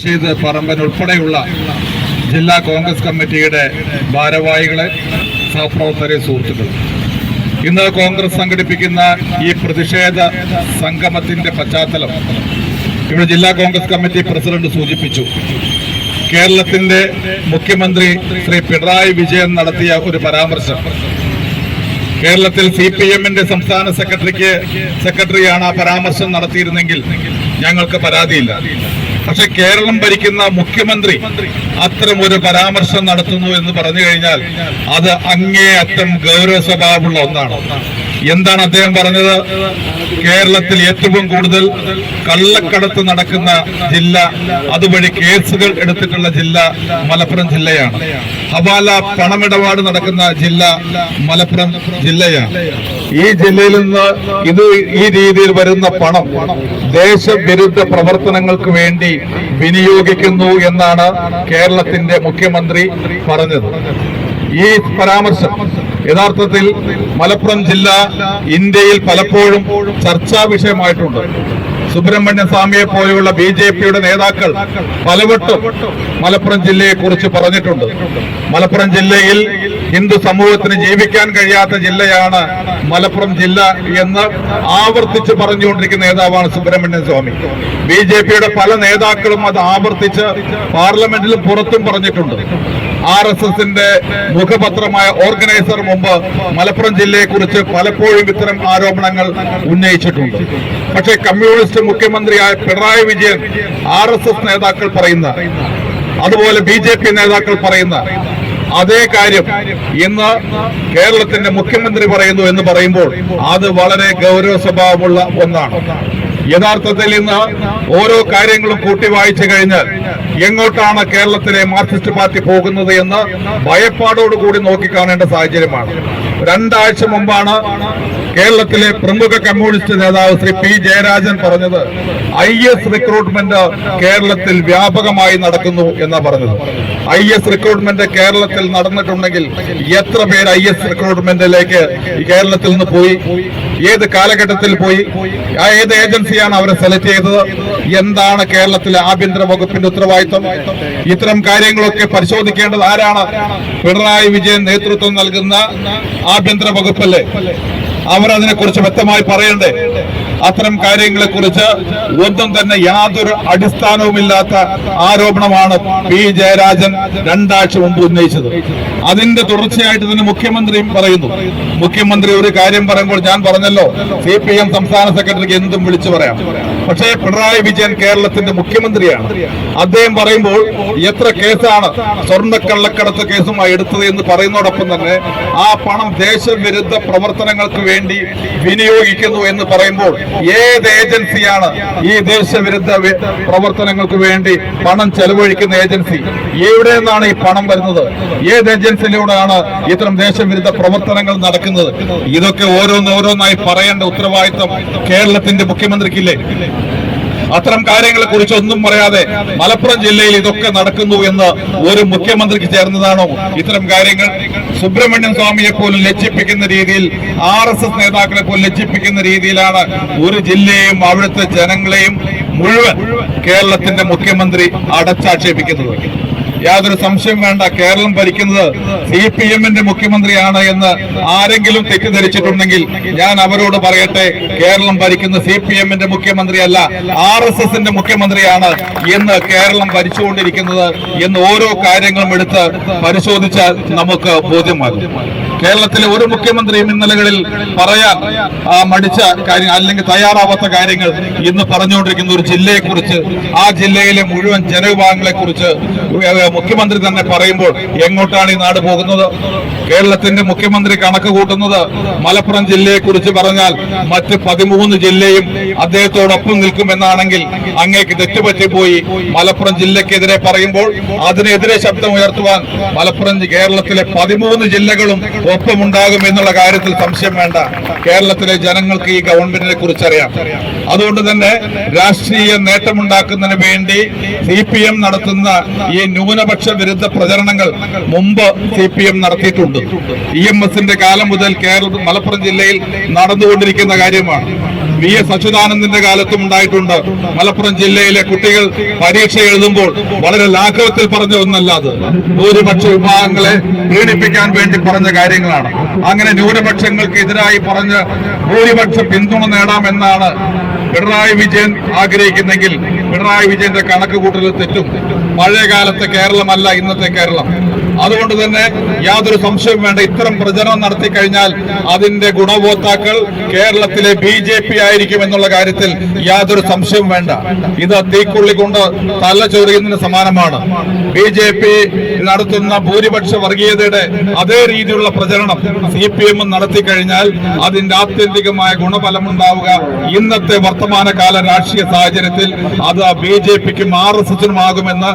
റഷീദ് പറമ്പൻ ഉൾപ്പെടെയുള്ള ജില്ലാ കോൺഗ്രസ് കമ്മിറ്റിയുടെ ഭാരവാഹികളെ, സഹപ്രവർത്തകരെ, സുഹൃത്തുക്കൾ, ഇന്ന് കോൺഗ്രസ് സംഘടിപ്പിക്കുന്ന ഈ പ്രതിഷേധ സംഗമത്തിന്റെ പശ്ചാത്തലം ഇവിടെ ജില്ലാ കോൺഗ്രസ് കമ്മിറ്റി പ്രസിഡന്റ് സൂചിപ്പിച്ചു. കേരളത്തിന്റെ മുഖ്യമന്ത്രി ശ്രീ പിണറായി വിജയൻ നടത്തിയ ഒരു പരാമർശം. കേരളത്തിൽ CPM-ന്റെ സംസ്ഥാന സെക്രട്ടറിയാണ് ആ പരാമർശം നടത്തിയിരുന്നെങ്കിൽ ഞങ്ങൾക്ക് പരാതിയില്ല. പക്ഷെ കേരളം ഭരിക്കുന്ന മുഖ്യമന്ത്രി അത്തരം ഒരു പരാമർശം നടത്തുന്നു എന്ന് പറഞ്ഞു കഴിഞ്ഞാൽ അത് അങ്ങേയറ്റം ഗൗരവ സ്വഭാവമുള്ള ഒന്നാണ്. എന്താണ് അദ്ദേഹം പറഞ്ഞത്? കേരളത്തിൽ ഏറ്റവും കൂടുതൽ കള്ളക്കടത്ത് നടക്കുന്ന ജില്ല, അതുവഴി കേസുകൾ എടുത്തിട്ടുള്ള ജില്ല മലപ്പുറം ജില്ലയാണ്. ഹവാല പണമിടപാട് നടക്കുന്ന ജില്ല മലപ്പുറം ജില്ലയാണ്. ഈ ജില്ലയിൽ നിന്ന് ഈ രീതിയിൽ വരുന്ന പണം ദേശവിരുദ്ധ പ്രവർത്തനങ്ങൾക്ക് വേണ്ടി വിനിയോഗിക്കുന്നു എന്നാണ് കേരളത്തിന്റെ മുഖ്യമന്ത്രി പറഞ്ഞത്. ഈ പരാമർശം യഥാർത്ഥത്തിൽ മലപ്പുറം ജില്ല ഇന്ത്യയിൽ പലപ്പോഴും ചർച്ചാ വിഷയമായിട്ടുണ്ട്. സുബ്രഹ്മണ്യ സ്വാമിയെ പോലെയുള്ള BJP-യുടെ നേതാക്കൾ പലവട്ടം മലപ്പുറം ജില്ലയെ കുറിച്ച് പറഞ്ഞിട്ടുണ്ട്. മലപ്പുറം ജില്ലയിൽ ഹിന്ദു സമൂഹത്തിന് ജീവിക്കാൻ കഴിയാത്ത ജില്ലയാണ് മലപ്പുറം ജില്ല എന്ന് ആവർത്തിച്ച് പറഞ്ഞുകൊണ്ടിരിക്കുന്ന നേതാവാണ് സുബ്രഹ്മണ്യ സ്വാമി. BJP-യുടെ പല നേതാക്കളും അത് ആവർത്തിച്ച് പാർലമെന്റിലും പുറത്തും പറഞ്ഞിട്ടുണ്ട്. RSS-ന്റെ മുഖപത്രമായ ഓർഗനൈസർ മുമ്പ് മലപ്പുറം ജില്ലയെ കുറിച്ച് പലപ്പോഴും ഇത്തരം ആരോപണങ്ങൾ ഉന്നയിച്ചിട്ടുണ്ട്. പക്ഷേ കമ്മ്യൂണിസ്റ്റ് മുഖ്യമന്ത്രിയായ പിണറായി വിജയൻ RSS നേതാക്കൾ പറയുന്ന, അതുപോലെ BJP നേതാക്കൾ പറയുന്ന അതേ കാര്യം ഇന്ന് കേരളത്തിന്റെ മുഖ്യമന്ത്രി പറയുന്നു എന്ന് പറയുമ്പോൾ അത് വളരെ ഗൗരവ സ്വഭാവമുള്ള ഒന്നാണ്. യഥാർത്ഥത്തിൽ ഇന്ന് ഓരോ കാര്യങ്ങളും കൂട്ടി വായിച്ചു കഴിഞ്ഞാൽ എങ്ങോട്ടാണ് കേരളത്തിലെ മാർക്സിസ്റ്റ് പാർട്ടി പോകുന്നത് എന്ന് ഭയപ്പാടോടുകൂടി നോക്കിക്കാണേണ്ട സാഹചര്യമാണ്. 2 ആഴ്ച മുമ്പാണ് കേരളത്തിലെ പ്രമുഖ കമ്മ്യൂണിസ്റ്റ് നേതാവ് ശ്രീ P. ജയരാജൻ പറഞ്ഞത് IS റിക്രൂട്ട്മെന്റ് കേരളത്തിൽ വ്യാപകമായി നടക്കുന്നു എന്നാ പറഞ്ഞത്. IS റിക്രൂട്ട്മെന്റ് കേരളത്തിൽ നടന്നിട്ടുണ്ടെങ്കിൽ എത്ര പേര് IS റിക്രൂട്ട്മെന്റിലേക്ക് കേരളത്തിൽ നിന്ന് പോയി? ഏത് കാലഘട്ടത്തിൽ പോയി? ഏത് ഏജൻസിയാണ് അവരെ സെലക്ട് ചെയ്തത്? എന്താണ് കേരളത്തിലെ ആഭ്യന്തര വകുപ്പിന്റെ ഉത്തരവാദിത്വം? ഇത്തരം കാര്യങ്ങളൊക്കെ പരിശോധിക്കേണ്ടത് ആരാണ്? പിണറായി വിജയൻ നേതൃത്വം നൽകുന്ന ആഭ്യന്തര വകുപ്പല്ലേ? അവരതിനെക്കുറിച്ച് വ്യക്തമായി പറയണ്ടേ? അത്തരം കാര്യങ്ങളെ കുറിച്ച് ഒന്നും തന്നെ യാതൊരു അടിസ്ഥാനവുമില്ലാത്ത ആരോപണമാണ് P. ജയരാജൻ 2 ആഴ്ച മുമ്പ് ഉന്നയിച്ചത്. അതിന്റെ തുടർച്ചയായിട്ട് തന്നെ മുഖ്യമന്ത്രിയും പറയുന്നു. മുഖ്യമന്ത്രി ഒരു കാര്യം പറയുമ്പോൾ ഞാൻ പറഞ്ഞല്ലോ, CPM സംസ്ഥാന സെക്രട്ടറിക്ക് എന്തും വിളിച്ചു പറയാം. പക്ഷേ പിണറായി വിജയൻ കേരളത്തിന്റെ മുഖ്യമന്ത്രിയാണ്. അദ്ദേഹം പറയുമ്പോൾ എത്ര കേസാണ് സ്വർണ്ണക്കള്ളക്കടത്ത് കേസുമായി എടുത്തത് എന്ന് പറയുന്നതോടൊപ്പം തന്നെ ആ പണം ദേശവിരുദ്ധ പ്രവർത്തനങ്ങൾക്ക് വേണ്ടി വിനിയോഗിക്കുന്നു എന്ന് പറയുമ്പോൾ ഏത് ഏജൻസിയാണ് ഈ ദേശവിരുദ്ധ പ്രവർത്തനങ്ങൾക്ക് വേണ്ടി പണം ചെലവഴിക്കുന്ന ഏജൻസി? എവിടെ നിന്നാണ് ഈ പണം വരുന്നത്? ഏത് ഏജൻസിയിലൂടെയാണ് ഇത്തരം ദേശവിരുദ്ധ പ്രവർത്തനങ്ങൾ നടക്കുന്നത്? ഇതൊക്കെ ഓരോന്നോരോന്നായി പറയേണ്ട ഉത്തരവാദിത്വം കേരളത്തിന്റെ മുഖ്യമന്ത്രിക്കില്ലേ? അത്തരം കാര്യങ്ങളെ കുറിച്ച് ഒന്നും പറയാതെ മലപ്പുറം ജില്ലയിൽ ഇതൊക്കെ നടക്കുന്നു എന്ന് ഒരു മുഖ്യമന്ത്രിക്ക് ചേർന്നതാണോ ഇത്തരം കാര്യങ്ങൾ? സുബ്രഹ്മണ്യം സ്വാമിയെ പോലും ലജ്ജിപ്പിക്കുന്ന രീതിയിൽ, RSS നേതാക്കളെ പോലും ലജ്ജിപ്പിക്കുന്ന രീതിയിലാണ് ഒരു ജില്ലയെയും അവിടുത്തെ ജനങ്ങളെയും മുഴുവൻ കേരളത്തിന്റെ മുഖ്യമന്ത്രി അടച്ചാക്ഷേപിക്കുന്നത്. യാതൊരു സംശയം വേണ്ട, കേരളം ഭരിക്കുന്നത് CPM-ന്റെ മുഖ്യമന്ത്രിയാണ് എന്ന് ആരെങ്കിലും തെറ്റിദ്ധരിച്ചിട്ടുണ്ടെങ്കിൽ ഞാൻ അവരോട് പറയട്ടെ, കേരളം ഭരിക്കുന്ന CPM-ന്റെ മുഖ്യമന്ത്രിയല്ല, RSS-ന്റെ മുഖ്യമന്ത്രിയാണ് എന്ന് കേരളം ഭരിച്ചുകൊണ്ടിരിക്കുന്നത് എന്ന് ഓരോ കാര്യങ്ങളും എടുത്ത് പരിശോധിച്ചാൽ നമുക്ക് ബോധ്യമാകും. കേരളത്തിലെ ഒരു മുഖ്യമന്ത്രിയും ഇന്നലകളിൽ പറയാൻ മടിച്ച കാര്യം അല്ലെങ്കിൽ തയ്യാറാവാത്ത കാര്യങ്ങൾ ഇന്ന് പറഞ്ഞുകൊണ്ടിരിക്കുന്ന ഒരു ജില്ലയെക്കുറിച്ച്, ആ ജില്ലയിലെ മുഴുവൻ ജനവിഭാഗങ്ങളെ കുറിച്ച് മുഖ്യമന്ത്രി തന്നെ പറയുമ്പോൾ എങ്ങോട്ടാണ് ഈ നാട് പോകുന്നത്? കേരളത്തിന്റെ മുഖ്യമന്ത്രി കണക്ക് കൂട്ടുന്നത് മലപ്പുറം ജില്ലയെ കുറിച്ച് പറഞ്ഞാൽ മറ്റ് 13 ജില്ലയും അദ്ദേഹത്തോടൊപ്പം നിൽക്കുമെന്നാണെങ്കിൽ അങ്ങേക്ക് തെറ്റുപറ്റിപ്പോയി. മലപ്പുറം ജില്ലക്കെതിരെ പറയുമ്പോൾ അതിനെതിരെ ശബ്ദം ഉയർത്തുവാൻ കേരളത്തിലെ 13 ജില്ലകളും ഒപ്പമുണ്ടാകും എന്നുള്ള കാര്യത്തിൽ സംശയം വേണ്ട. കേരളത്തിലെ ജനങ്ങൾക്ക് ഈ ഗവൺമെന്റിനെ കുറിച്ചറിയാം. അതുകൊണ്ട് തന്നെ രാഷ്ട്രീയ നേട്ടമുണ്ടാക്കുന്നതിന് വേണ്ടി CPM നടത്തുന്ന ഈ ന്യൂനപക്ഷ വിരുദ്ധ പ്രചരണങ്ങൾ മുമ്പ് CPM നടത്തിയിട്ടുണ്ട്. EMSന്റെ കാലം മുതൽ മലപ്പുറം ജില്ലയിൽ നടന്നുകൊണ്ടിരിക്കുന്ന കാര്യമാണ്. VS അച്യുതാനന്ദന്റെ കാലത്തും ഉണ്ടായിട്ടുണ്ട്. മലപ്പുറം ജില്ലയിലെ കുട്ടികൾ പരീക്ഷ എഴുതുമ്പോൾ വളരെ ലാഘവത്തിൽ പറഞ്ഞ ഒന്നല്ലാതെ ഭൂരിപക്ഷ വിഭാഗങ്ങളെ പീഡിപ്പിക്കാൻ വേണ്ടി പറഞ്ഞ കാര്യങ്ങളാണ്. അങ്ങനെ ന്യൂനപക്ഷങ്ങൾക്ക് എതിരായി പറഞ്ഞ് ഭൂരിപക്ഷ പിന്തുണ നേടാമെന്നാണ് പിണറായി വിജയൻ ആഗ്രഹിക്കുന്നെങ്കിൽ പിണറായി വിജയന്റെ കണക്ക് കൂട്ടൽ തെറ്റും. പഴയ കാലത്തെ കേരളമല്ല ഇന്നത്തെ കേരളം. അതുകൊണ്ട് തന്നെ യാതൊരു സംശയവും വേണ്ട, ഇത്തരം പ്രചരണം നടത്തി കഴിഞ്ഞാൽ അതിന്റെ ഗുണഭോക്താക്കൾ കേരളത്തിലെ BJP ആയിരിക്കും എന്നുള്ള കാര്യത്തിൽ യാതൊരു സംശയവും വേണ്ട. ഇത് തീക്കൊള്ളി കൊണ്ട് തല ചൊറിയുന്നതിന് സമാനമാണ്. BJP നടത്തുന്ന ഭൂരിപക്ഷ വർഗീയതയുടെ അതേ രീതിയിലുള്ള പ്രചരണം CPM നടത്തി കഴിഞ്ഞാൽ അതിന്റെ ആത്യന്തികമായ ഗുണഫലമുണ്ടാവുക ഇന്നത്തെ വർത്തമാനകാല രാഷ്ട്രീയ സാഹചര്യത്തിൽ അത് BJPക്കും RSSനും ആകുമെന്ന്